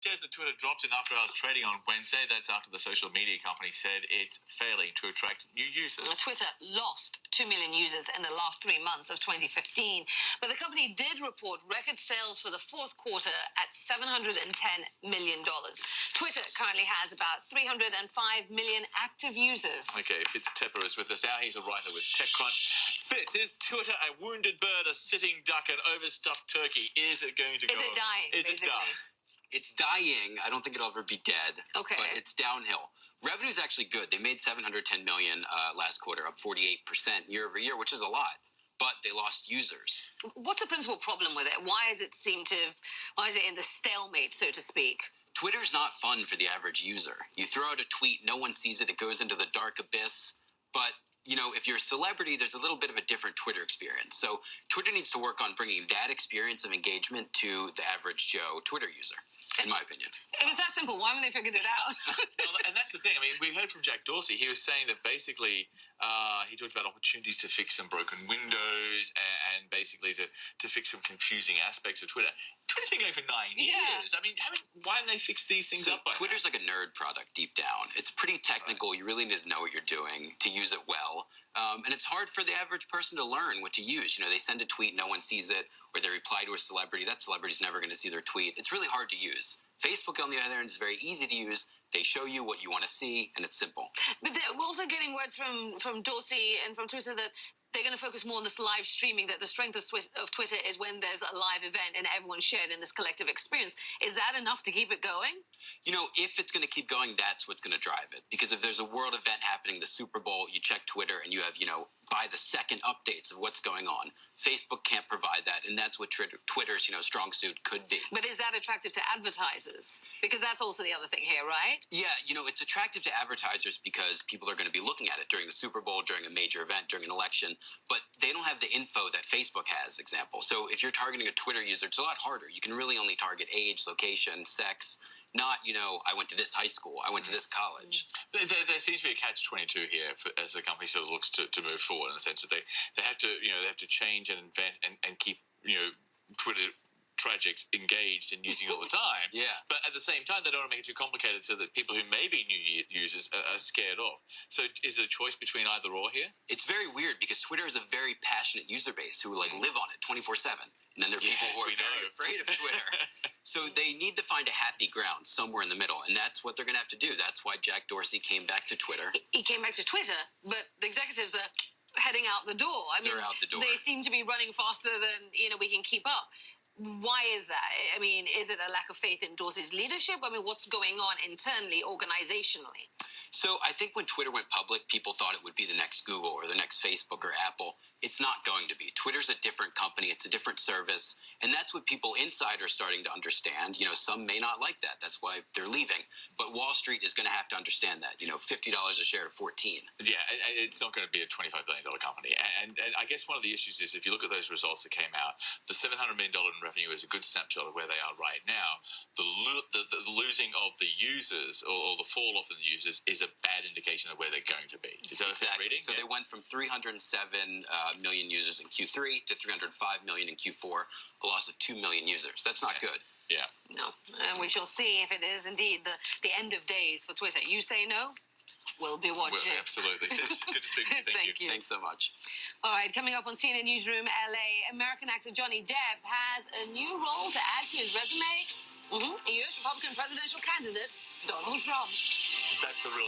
Shares of Twitter dropped in after-hours trading on Wednesday. That's after the social media company said it's failing to attract new users. Twitter lost 2 million users in the last 3 months of 2015, but the company did report record sales for the fourth quarter at $710 million. Twitter currently has about 305 million active users. Okay, Fitz Tepper is with us now. He's a writer with TechCrunch. Fitz, is Twitter a wounded bird, a sitting duck, an overstuffed turkey? Is it going to go? Is it dying? Is it done? It's dying. I don't think it'll ever be dead. Okay. But it's downhill. Revenue's actually good. They made $710 million last quarter, up 48% year over year, which is a lot. But they lost users. What's the principal problem with it? Why is it in the stalemate, so to speak? Twitter's not fun for the average user. You throw out a tweet, no one sees it, it goes into the dark abyss. But, you know, if you're a celebrity, there's a little bit of a different Twitter experience. So Twitter needs to work on bringing that experience of engagement to the average Joe Twitter user, in my opinion. It was that simple. Why haven't they figured it out? Well, and that's the thing. I mean, we heard from Jack Dorsey. He was saying that basically he talked about opportunities to fix some broken windows and basically to fix some confusing aspects of Twitter. Twitter's been going for 9 years. I mean, why haven't they fixed these things up by Twitter's now? like a nerd product deep down. It's pretty technical. Right. You really need to know what you're doing to use it well. And it's hard for the average person to learn what to use. You know, they send a tweet, no one sees it, or they reply to a celebrity. That celebrity's never going to see their tweet. It's really hard to use. Facebook, on the other hand, is very easy to use. They show you what you want to see, and it's simple. But we're also getting word from Dorsey and from Twitter that they're going to focus more on this live streaming, that the strength of Twitter is when there's a live event and everyone's shared in this collective experience. Is that enough to keep it going? You know, if it's going to keep going, that's what's going to drive it. Because if there's a world event happening, the Super Bowl, you check Twitter and you have, you know, by the second updates of what's going on. Facebook can't provide that, and that's what Twitter's, you know, strong suit could be. But is that attractive to advertisers? Because that's also the other thing here, right? Yeah, you know, it's attractive to advertisers because people are going to be looking at it during the Super Bowl, during a major event, during an election, but they don't have the info that Facebook has, example. So if you're targeting a Twitter user, it's a lot harder. You can really only target age, location, sex, not, you know, I went to this high school, I went to this college. There seems to be a catch-22 here as the company sort of looks to move forward, in the sense that they have to, you know, they have to change and invent and keep, you know, Twitter tragics engaged and using all the time. Yeah. But at the same time, they don't want to make it too complicated so that people who may be new users are scared off. So is it a choice between either or here? It's very weird because Twitter is a very passionate user base who like live on it 24/7. And then there are people who are very afraid of Twitter. So they need to find a happy ground somewhere in the middle, and that's what they're going to have to do. That's why Jack Dorsey came back to Twitter. He came back to Twitter, but the executives are heading out the door. They're out the door. They seem to be running faster than, you know, we can keep up. Why is that? I mean, is it a lack of faith in Dorsey's leadership? I mean, what's going on internally, organizationally? So I think when Twitter went public, people thought it would be the next Google or the next Facebook or Apple. It's not going to be. Twitter's a different company. It's a different service. And that's what people inside are starting to understand. You know, some may not like that. That's why they're leaving. But Wall Street is going to have to understand that. You know, $50 a share to 14. Yeah, it's not going to be a $25 billion company. And I guess one of the issues is if you look at those results that came out, the $700 million in revenue is a good snapshot of where they are right now. The losing of the users or the fall off in the users is a bad indication of where they're going to be. Is that a fair reading? So they went from 307 million users in Q3 to 305 million in Q4, a loss of 2 million users. That's not good. Yeah. No. And we shall see if it is indeed the end of days for Twitter. You say no? We'll be watching. Absolutely. It's good to speak with you. Thank you. Thanks so much. All right, coming up on CNN Newsroom LA, American actor Johnny Depp has a new role to add to his resume. U.S. Republican presidential candidate Donald Trump. That's the real